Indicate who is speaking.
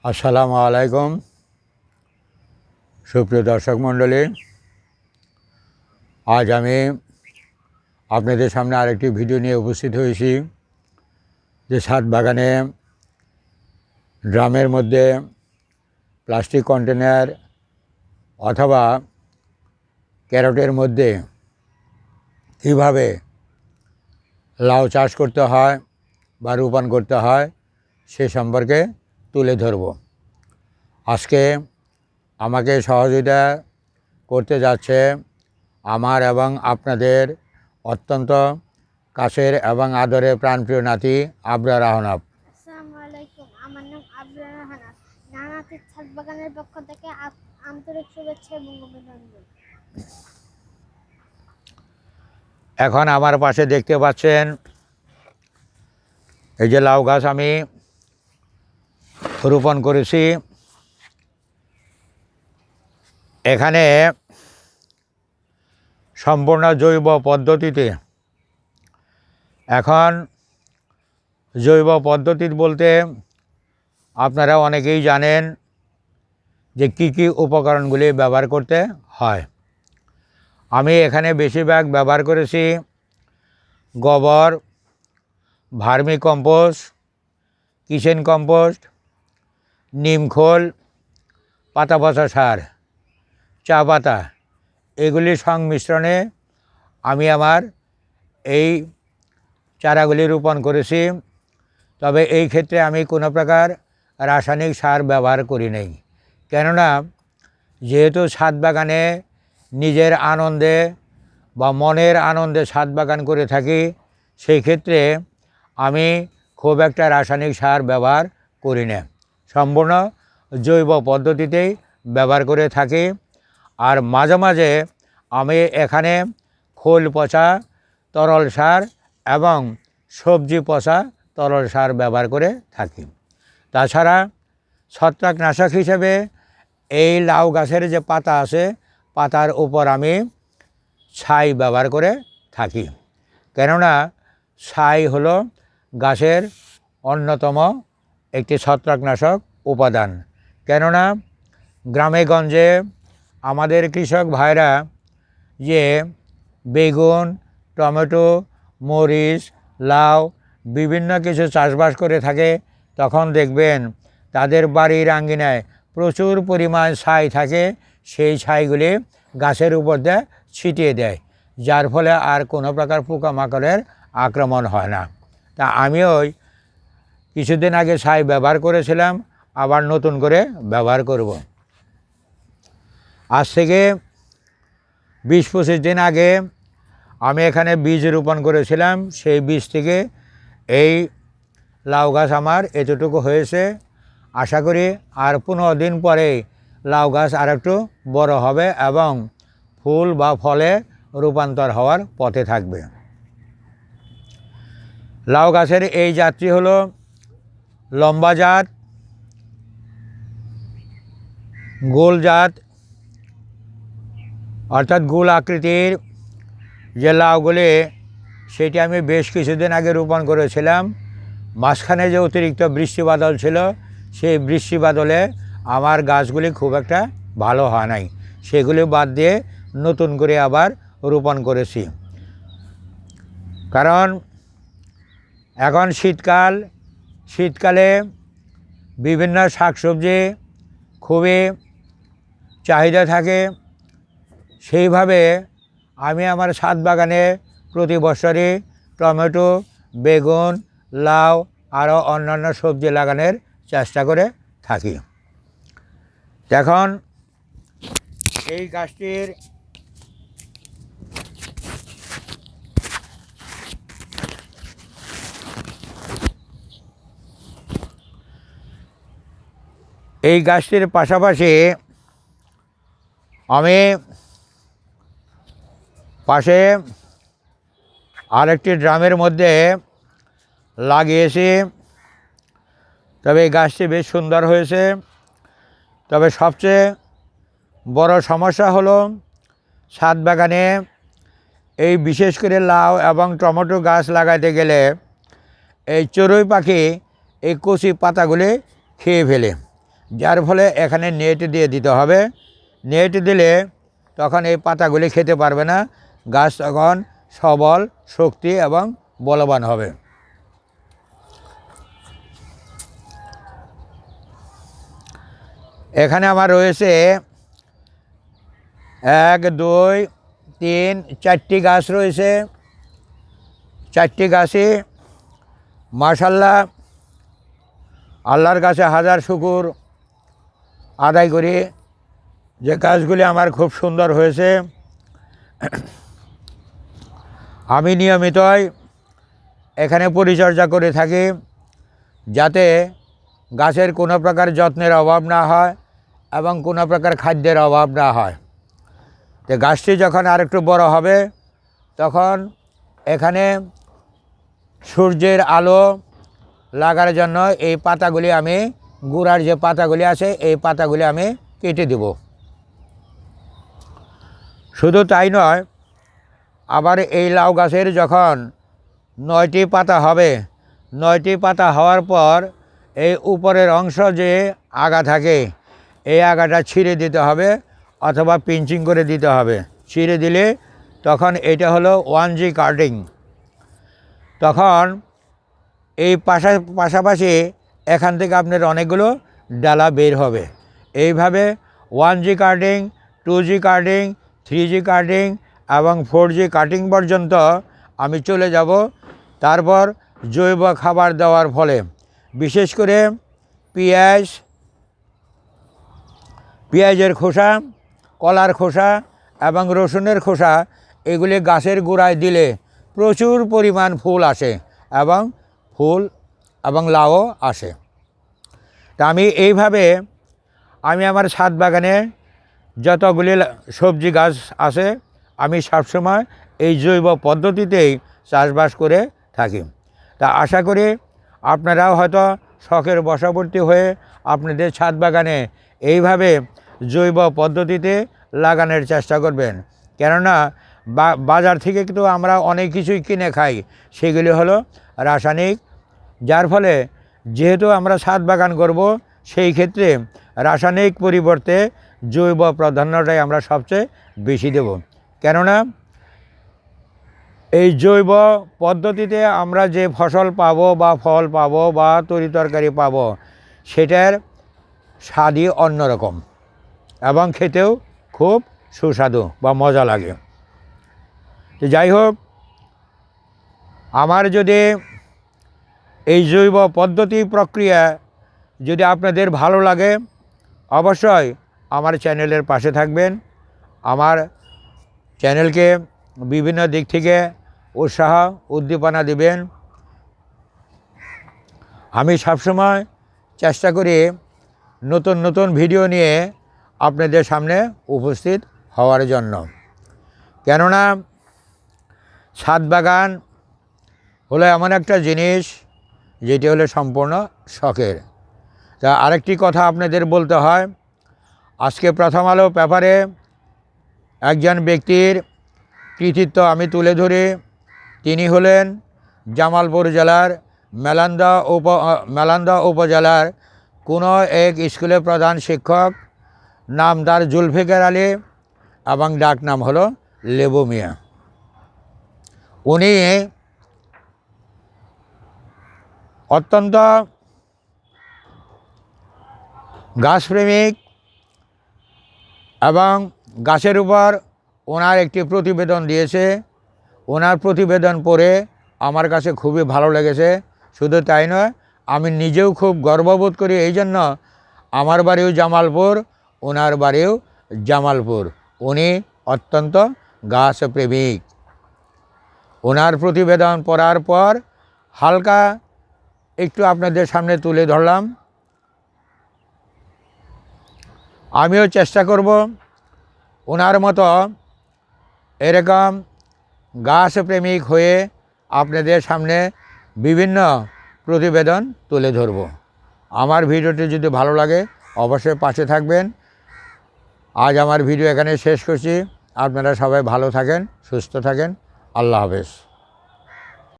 Speaker 1: আসসালামু আলাইকুম সুপ্রিয় দর্শক মণ্ডলী, আজ আমি আপনাদের সামনে আরেকটি ভিডিও নিয়ে উপস্থিত হয়েছি যে ছাদ বাগানে ড্রামের মধ্যে প্লাস্টিক কন্টেনার অথবা ক্যারটের মধ্যে কীভাবে লাউ চাষ করতে হয় বা রোপণ করতে হয় সে সম্পর্কে তুলে ধরব। আজকে আমাকে সহযোগিতা করতে যাচ্ছে আমার এবং আপনাদের অত্যন্ত কাছের এবং আদরের প্রাণপ্রিয় নাতি আবরার আহনাফ।
Speaker 2: আসসালামু আলাইকুম, আমার নাম আবরার আহনাফ। নানাতির ছাদ বাগানের পক্ষ থেকে আন্তরিক শুভেচ্ছা এবং অভিনন্দন।
Speaker 1: এখন আমার পাশে দেখতে পাচ্ছেন এই যে লাউ গাছ আমি রোপণ করেছি। এখানে সম্পূর্ণ জৈব পদ্ধতিতে, এখন জৈব পদ্ধতি বলতে আপনারা অনেকেই জানেন যে কি কি উপকরণগুলি ব্যবহার করতে হয়। আমি এখানে বেশিরভাগ ব্যবহার করেছি গোবর, ভার্মি কম্পোস্ট, কিচেন কম্পোস্ট, নিমখোল, পাতা পচা সার, চা পাতা, এগুলির সংমিশ্রণে আমি আমার এই চারাগুলি রোপণ করেছি। তবে এই ক্ষেত্রে আমি কোনো প্রকার রাসায়নিক সার ব্যবহার করি নাই, কেননা যেহেতু ছাদ বাগানে নিজের আনন্দে বা মনের আনন্দে ছাদ বাগান করে থাকি, সেই ক্ষেত্রে আমি খুব একটা রাসায়নিক সার ব্যবহার করি না, সম্পূর্ণ জৈব পদ্ধতিতেই ব্যবহার করে থাকি। আর মাঝে মাঝে আমি এখানে খোল পচা তরল সার এবং সবজি পচা তরল সার ব্যবহার করে থাকি। তাছাড়া ছত্রাকনাশক হিসেবে এই লাউ গাছের যে পাতা আছে, পাতার উপর আমি ছাই ব্যবহার করে থাকি, কেননা ছাই হলো গাছের অন্যতম একটি ছত্রাকনাশক উপাদান। কেননা গ্রামে গঞ্জে আমাদের কৃষক ভাইরা যে বেগুন, টমেটো, মরিচ, লাউ বিভিন্ন কিছু চাষবাস করে থাকে, তখন দেখবেন তাদের বাড়ির আঙ্গিনায় প্রচুর পরিমাণ ছাই থাকে। সেই ছাইগুলি গাছের উপর দিয়ে ছিটিয়ে দেয়, যার ফলে আর কোনো প্রকার পোকামাকড়ের আক্রমণ হয় না। তা আমিও কিছুদিন আগে ছাই ব্যবহার করেছিলাম, আবার নতুন করে ব্যবহার করব। আজ থেকে 20-25 দিন আগে আমি এখানে বীজ রোপণ করেছিলাম। সেই বীজ থেকে এই লাউ গাছ আমার এতটুকু হয়েছে। আশা করি আর 15 দিন পরে লাউ গাছ আর একটু বড় হবে এবং ফুল বা ফলে রূপান্তর হওয়ার পথে থাকবে। লাউ গাছের এই জাতটি হলো লম্বা জাত, গোল জাত, অর্থাৎ গোল আকৃতির যে লাউগুলি, সেটি আমি বেশ কিছুদিন আগে রোপণ করেছিলাম। মাঝখানে যে অতিরিক্ত বৃষ্টি বাদল ছিল, সেই বৃষ্টি বাদলে আমার গাছগুলি খুব একটা ভালো হয় নাই, সেগুলি বাদ দিয়ে নতুন করে আবার রোপণ করেছি। কারণ এখন শীতকালে বিভিন্ন শাকসবজি খুবই চাহিদা থাকে। সেইভাবে আমি আমার ছাদ বাগানে প্রতি বছরই টমেটো, বেগুন, লাউ আরও অন্যান্য সবজি লাগানোর চেষ্টা করে থাকি। এখন এই গাছটির পাশাপাশি আমি পাশে আরেকটি ড্রামের মধ্যে লাগিয়েছি। তবে এই গাছটি বেশ সুন্দর হয়েছে। তবে সবচেয়ে বড় সমস্যা হলো ছাদ বাগানে এই বিশেষ করে লাউ এবং টমেটো গাছ লাগাতে গেলে এই চড়ুই পাখি এই কচি পাতাগুলি খেয়ে ফেলে। যার ফলে এখানে নেট দিয়ে দিতে হবে। নেট দিলে তখন এই পাতাগুলি খেতে পারবে না, গাছ তখন সবল, শক্তি এবং বলবান হবে। এখানে আমার রয়েছে 1 2 3 4টি গাছ রয়েছে। 4টি গাছই মাশাআল্লাহ আল্লাহর কাছে হাজার শুকর আদায় করি যে গাছগুলি আমার খুব সুন্দর হয়েছে। আমি নিয়মিতই এখানে পরিচর্যা করে থাকি যাতে গাছের কোনো প্রকার যত্নের অভাব না হয় এবং কোনো প্রকার খাদ্যের অভাব না হয়। তো গাছটি যখন আরেকটু বড় হবে তখন এখানে সূর্যের আলো লাগার জন্য এই পাতাগুলি আমি, গুড়ার যে পাতাগুলি আছে এই পাতাগুলি আমি কেটে দেব। শুধু তাই নয়, আবার এই লাউ গাছের যখন 9টি পাতা হবে, 9টি পাতা হওয়ার পর এই উপরের অংশ যে আগা থাকে এই আগাটা ছিঁড়ে দিতে হবে অথবা পিঞ্চিং করে দিতে হবে। ছিঁড়ে দিলে তখন এটা হলো 1G কাটিং। তখন এই পাশাপাশি এখান থেকে আপনার অনেকগুলো ডালা বের হবে। এইভাবে 1G cutting, 2G cutting, 3G cutting এবং 4G কাটিং পর্যন্ত আমি চলে যাব। তারপর জৈব খাবার দেওয়ার ফলে বিশেষ করে পেঁয়াজের খোসা, কলার খোসা এবং রসুনের খোসা এগুলি গাছের গোড়ায় দিলে প্রচুর পরিমাণ ফুল আসে এবং লাউও আসে। তা আমি এইভাবে আমি আমার ছাদ বাগানে যতগুলি সবজি গাছ আছে আমি সবসময় এই জৈব পদ্ধতিতেই চাষবাস করে থাকি। তা আশা করি আপনারাও হয়তো শখের বশবর্তী হয়ে আপনাদের ছাদ বাগানে এইভাবে জৈব পদ্ধতিতে লাগানোর চেষ্টা করবেন। কেননা বাজার থেকে কিন্তু আমরা অনেক কিছুই কিনে খাই, সেগুলি হলো রাসায়নিক। যার ফলে যেহেতু আমরা ছাদ বাগান করব সেই ক্ষেত্রে রাসায়নিক পরিবর্তে জৈব প্রাধান্যটাই আমরা সবচেয়ে বেশি দেব। কেননা এই জৈব পদ্ধতিতে আমরা যে ফসল পাবো বা ফল পাবো বা তরি তরকারি পাবো সেটার স্বাদই অন্যরকম এবং খেতেও খুব সুস্বাদু বা মজা লাগে। তো যাই হোক, আমার যদি এই জৈব পদ্ধতি প্রক্রিয়া যদি আপনাদের ভালো লাগে অবশ্যই আমার চ্যানেলের পাশে থাকবেন। আমার চ্যানেলকে বিভিন্ন দিক থেকে উৎসাহ উদ্দীপনা দিবেন। আমি সবসময় চেষ্টা করি নতুন নতুন ভিডিও নিয়ে আপনাদের সামনে উপস্থিত হওয়ার জন্য। কেননা ছাদ বাগান হলো এমন একটা জিনিস যেটি হলো সম্পূর্ণ শখের। তা আরেকটি কথা আপনাদের বলতে হয়, আজকে প্রথম আলো পেপারে একজন ব্যক্তির কৃতিত্ব আমি তুলে ধরি। তিনি হলেন জামালপুর জেলার মেলান্দা উপজেলার কোনো এক স্কুলের প্রধান শিক্ষক, নাম তার জুলফিকার আলী এবং ডাক নাম হলো লেবু মিয়া। উনি অত্যন্ত গাছপ্রেমিক এবং গাছের উপর ওনার একটি প্রতিবেদন দিয়েছে। ওনার প্রতিবেদন পড়ে আমার কাছে খুবই ভালো লেগেছে। শুধু তাই নয়, আমি নিজেও খুব গর্ববোধ করি এই জন্য। আমার বাড়িও জামালপুর, ওনার বাড়িও জামালপুর। উনি অত্যন্ত গাছপ্রেমিক। ওনার প্রতিবেদন পড়ার পর হালকা একটু আপনাদের সামনে তুলে ধরলাম। আমিও চেষ্টা করব ওনার মতো এরকম গাছপ্রেমিক হয়ে আপনাদের সামনে বিভিন্ন প্রতিবেদন তুলে ধরব। আমার ভিডিওটি যদি ভালো লাগে অবশ্যই পাশে থাকবেন। আজ আমার ভিডিও এখানে শেষ করছি। আপনারা সবাই ভালো থাকেন, সুস্থ থাকেন। আল্লাহ হাফেজ।